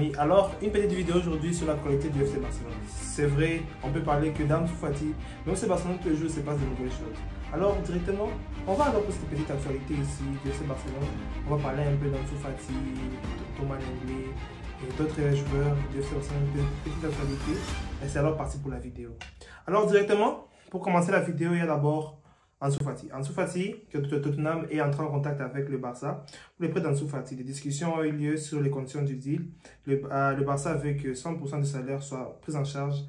amis, alors une petite vidéo aujourd'hui sur la qualité du FC Barcelone. C'est vrai, on peut parler que d'Ansu Fati, mais au FC Barcelone tous les jours se passe de nouvelles choses. Alors directement, on va alors pour cette petite actualité ici du FC Barcelone. On va parler un peu d'Ansu Fati, de Thomas Lenglet et d'autres joueurs du FC Barcelone, de petite actualité. Et c'est alors parti pour la vidéo. Alors directement, pour commencer la vidéo, il y a d'abord Ansu Fati. Ansu Fati, que Tottenham est entré en contact avec le Barça pour les prêts d'Ansu Fati. Des discussions ont eu lieu sur les conditions du deal. Le Barça veut que 100% du salaire soit pris en charge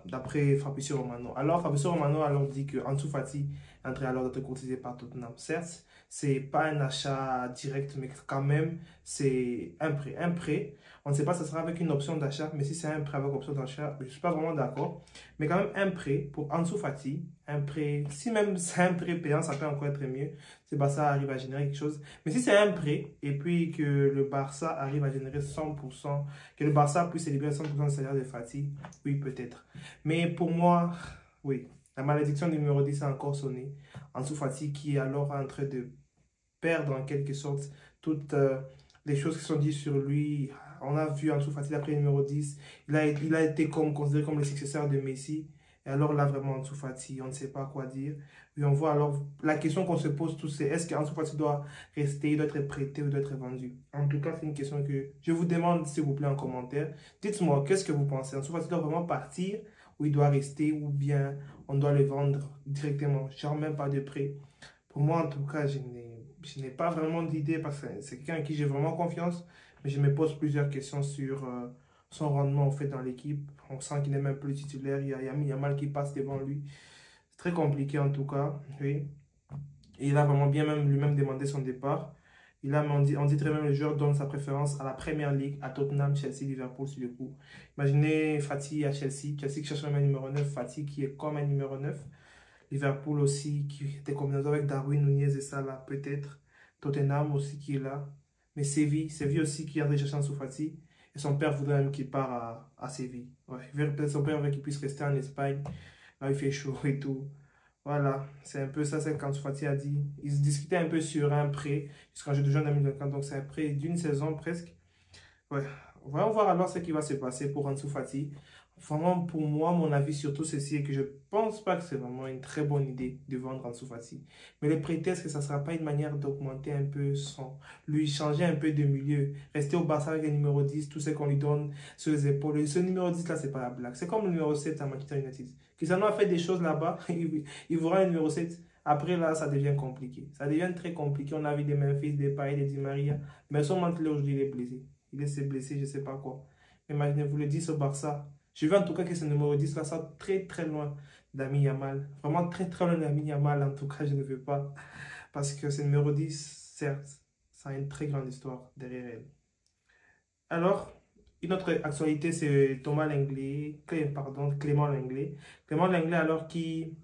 d'après Fabrizio Romano. Alors Fabrizio Romano a dit que Ansu Fati entrait alors d'être courtisé par Tottenham. Certes, c'est pas un achat direct, mais quand même, c'est un prêt. Un prêt, on ne sait pas si ça sera avec une option d'achat, mais si c'est un prêt avec option d'achat, je ne suis pas vraiment d'accord. Mais quand même, un prêt pour Ansu Fati, un prêt, si même c'est un prêt payant, ça peut encore être mieux. Si le Barça arrive à générer quelque chose. Mais si c'est un prêt, et puis que le Barça arrive à générer 100%, que le Barça puisse libérer 100% du salaire de Fati, oui, peut-être. Mais pour moi, oui. La malédiction numéro 10 a encore sonné. Ansu Fati qui est alors en train de perdre en quelque sorte toutes les choses qui sont dites sur lui. On a vu Ansu Fati après le numéro 10. Il a été considéré comme le successeur de Messi. Et alors là, vraiment, Ansu Fati, on ne sait pas quoi dire. Et on voit alors, la question qu'on se pose tous, c'est est-ce qu'Ansu Fati doit rester, il doit être prêté ou doit être vendu? En tout cas, c'est une question que je vous demande, s'il vous plaît, en commentaire. Dites-moi, qu'est-ce que vous pensez? Ansu Fati doit vraiment partir ou il doit rester ou bien on doit le vendre directement, genre même pas de prêt? Pour moi, en tout cas, je n'ai pas vraiment d'idée parce que c'est quelqu'un à qui j'ai vraiment confiance, mais je me pose plusieurs questions sur son rendement en fait dans l'équipe. On sent qu'il n'est même plus titulaire, il y a Yamal qui passe devant lui. C'est très compliqué en tout cas, oui. Et il a vraiment bien même lui-même demandé son départ. On dit très même le joueur donne sa préférence à la Première Ligue, à Tottenham, Chelsea, Liverpool sur le coup. Imaginez Fati à Chelsea qui cherche même un numéro 9, Fati qui est comme un numéro 9. Liverpool aussi, qui était combinaison avec Darwin Nunez et Salah, peut-être. Tottenham aussi qui est là. Mais Séville aussi qui a déjà cherché Ansu Fati. Et son père voudrait même qu'il part à Séville. Ouais, peut-être son père veut qu'il puisse rester en Espagne. Là, il fait chaud et tout. Voilà, c'est un peu ça, c'est quand Ansu Fati a dit. Ils se discutaient un peu sur un prêt, jusqu'en jeu de juin 2024, donc c'est un prêt d'une saison presque. Ouais, on va voir alors ce qui va se passer pour Ansu Fati. Vraiment, pour moi, mon avis sur tout ceci est que je pense pas que c'est vraiment une très bonne idée de vendre Ansu Fati. Mais les prêter, est-ce que ça sera pas une manière d'augmenter un peu lui changer un peu de milieu, rester au Barça avec le numéro 10, tout ce qu'on lui donne sur les épaules. Et ce numéro 10 là, c'est pas la blague. C'est comme le numéro 7 à Manchester United. Cristiano a fait des choses là-bas, il voudra un numéro 7. Après là, ça devient compliqué. Ça devient très compliqué. On a vu des Memphis, des Payet, des Di Maria. Mais son mental aujourd'hui, il est blessé. Il est blessé, je sais pas quoi. Imaginez-vous le 10 au Barça. Je veux en tout cas que ce numéro 10 là soit très très loin d'Lamine Yamal. Vraiment très très loin d'Lamine Yamal. En tout cas, je ne veux pas. Parce que ce numéro 10, certes, ça a une très grande histoire derrière elle. Alors, une autre actualité, c'est Clément Lenglet. Clément Lenglet, alors qui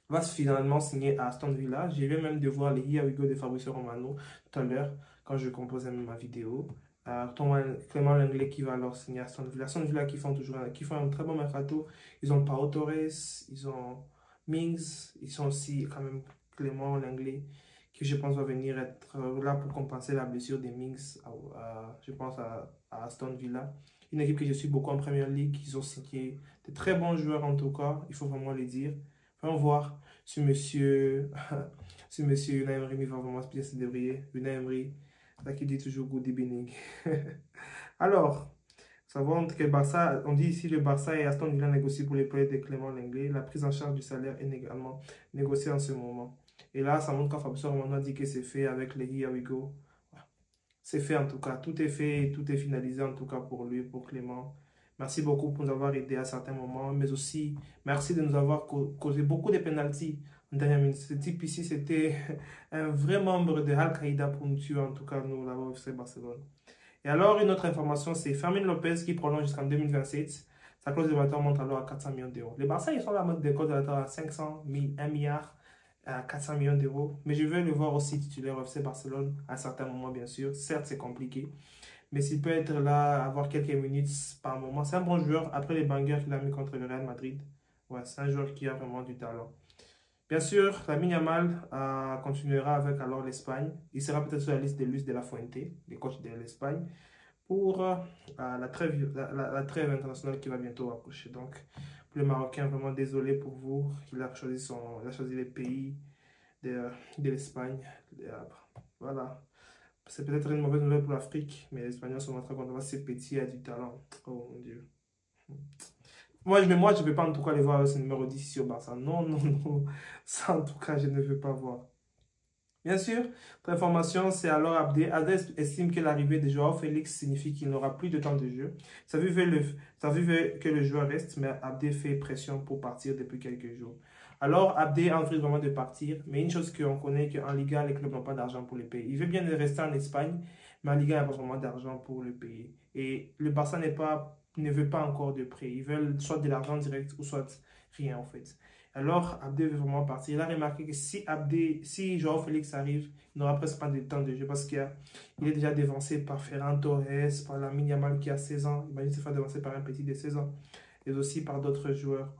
va finalement signer à Aston Villa. Je vais même devoir les Here We Go de Fabrizio Romano tout à l'heure quand je composais ma vidéo. Clément Lenglet qui va alors signer à Aston Villa. Aston Villa qui font un très bon mercato. Ils ont Pau Torres, ils ont Mings, ils ont aussi quand même Clément Lenglet qui je pense va venir être là pour compenser la blessure des Mings, je pense à Aston Villa. Une équipe que je suis beaucoup en Première Ligue. Ils ont signé de très bons joueurs en tout cas, il faut vraiment le dire. On va voir si monsieur Unai Emery va vraiment bien se débrouiller. Unai Emery, là qui dit toujours good evening. Alors, savons que le Barça, on dit ici le Barça et Aston Villa négocient pour les prêts de Clément Lenglet. La prise en charge du salaire est également négociée en ce moment. Et là, ça montre quand Fabrizio Romano a dit que c'est fait avec les Here We Go. C'est fait en tout cas, tout est fait, tout est finalisé en tout cas pour lui, pour Clément. Merci beaucoup pour nous avoir aidé à certains moments, mais aussi merci de nous avoir causé beaucoup de pénaltys en dernière minute. Ce type ici, c'était un vrai membre de Al-Qaïda pour nous tuer, en tout cas nous, là-bas au FC Barcelone. Et alors, une autre information, c'est Fermin Lopez qui prolonge jusqu'en 2027. Sa clause de retour monte alors à 400 millions d'euros. Les Barça, ils sont là mode de code de retour à 500, 1 milliard, à 400 millions d'euros. Mais je veux le voir aussi titulaire au FC Barcelone à certains moments, bien sûr. Certes, c'est compliqué. Mais s'il peut être là, avoir quelques minutes par moment, c'est un bon joueur. Après les bangers qu'il a mis contre le Real Madrid, ouais, c'est un joueur qui a vraiment du talent. Bien sûr, Lamine Yamal continuera avec alors l'Espagne. Il sera peut-être sur la liste de Luis de la Fuente, les coachs de l'Espagne. pour la trêve internationale qui va bientôt approcher. Donc, pour le Marocain, vraiment désolé pour vous. Il a choisi les pays de l'Espagne. Voilà. C'est peut-être une mauvaise nouvelle pour l'Afrique, mais les Espagnols sont très contents. C'est petit, il a du talent. Oh mon Dieu. Moi, je ne vais pas en tout cas les voir avec ce numéro 10 ici au Barça. Non, non, non. Ça, en tout cas, je ne veux pas voir. Bien sûr, pour information, c'est alors Abdé. Abdé estime que l'arrivée de Joao Félix signifie qu'il n'aura plus de temps de jeu. Ça veut que le joueur reste, mais Abdé fait pression pour partir depuis quelques jours. Alors, Abdé a envie vraiment de partir, mais une chose qu'on connaît, qu'en Liga, les clubs n'ont pas d'argent pour le payer. Il veut bien rester en Espagne, mais en Liga, il n'y a pas vraiment d'argent pour le payer. Et le Barça ne veut pas encore de prêt. Ils veulent soit de l'argent direct ou soit rien en fait. Alors, Abdé veut vraiment partir. Il a remarqué que si Joao Félix arrive, il n'aura presque pas de temps de jeu parce qu'il est déjà dévancé par Ferran Torres, par Lamine Yamal qui a 16 ans. Imagine se faire dévancer par un petit de 16 ans. Et aussi par d'autres joueurs.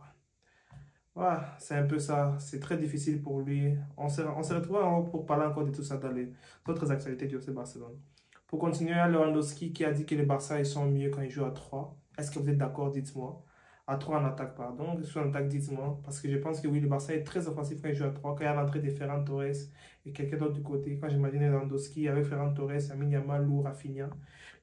Voilà, c'est un peu ça. C'est très difficile pour lui. On se retrouve pour parler encore de tout ça dans les autres actualités du FC Barcelone. Pour continuer, Lewandowski qui a dit que les Barça ils sont mieux quand ils jouent à 3. Est-ce que vous êtes d'accord? Dites-moi. À 3 en attaque, pardon. Sur en attaque, dites-moi. Parce que je pense que oui, le Barça est très offensif quand il joue à 3. Quand il y a l'entrée de Ferran Torres et quelqu'un d'autre du côté. Quand j'imagine Lewandowski avec Ferran Torres, Lamine Yamal ou Rafinha,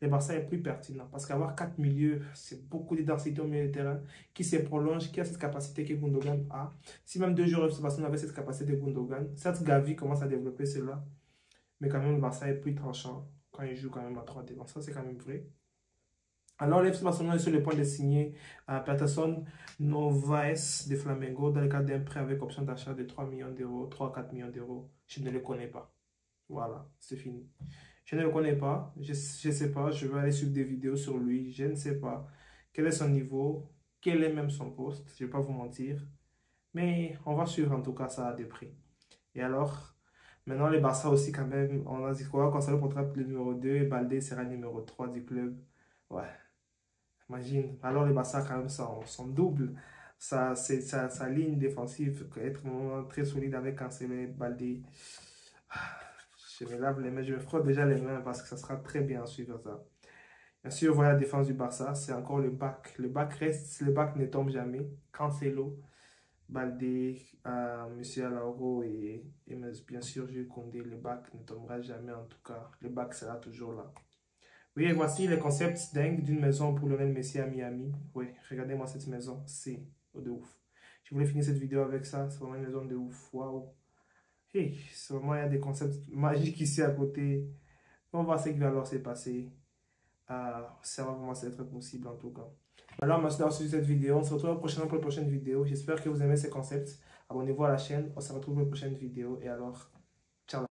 le Barça est plus pertinent. Parce qu'avoir 4 milieux, c'est beaucoup de densité au milieu de terrain qui se prolonge, qui a cette capacité que Gundogan a. Si même deux joueurs de Barcelone avaient cette capacité de Gundogan, certes Gavi commence à développer cela, mais quand même le Barça est plus tranchant quand il joue quand même à 3 devant. Ça, c'est quand même vrai. Alors, l'FC Barcelone est sur le point de signer Peterson Novaes de Flamengo dans le cadre d'un prêt avec option d'achat de 3 millions d'euros, 3 à 4 millions d'euros. Je ne le connais pas. Voilà, c'est fini. Je ne le connais pas, je ne sais pas, je vais aller suivre des vidéos sur lui, je ne sais pas quel est son niveau, quel est même son poste, je ne vais pas vous mentir. Mais on va suivre en tout cas ça à des prix. Et alors, maintenant les Barça aussi quand même, on a dit quoi, quand ça le contrat le numéro 2, et Baldé sera numéro 3 du club. Ouais. Imagine, alors les Barça quand même son double, sa ligne défensive, être vraiment très solide avec Cancelo et Baldé. Je me lave les mains, je me frotte déjà les mains parce que ça sera très bien à suivre ça. Bien sûr, voilà la défense du Barça, c'est encore le bac. Le bac reste, le bac ne tombe jamais. Cancelo, Baldé, Monsieur Alauro et bien sûr Jules Koundé, le bac ne tombera jamais en tout cas. Le bac sera toujours là. Oui, et voici les concepts dingues d'une maison pour Lionel Messi à Miami. Oui, regardez-moi cette maison, c'est de ouf. Je voulais finir cette vidéo avec ça, c'est vraiment une maison de ouf, waouh. Hey, c'est vraiment, il y a des concepts magiques ici à côté. On va voir ce qui va alors se passer. Ça va vraiment être possible en tout cas. Alors, merci d'avoir suivi cette vidéo. On se retrouve prochainement pour la prochaine vidéo. J'espère que vous aimez ces concepts. Abonnez-vous à la chaîne. On se retrouve pour la prochaine vidéo. Et alors, ciao.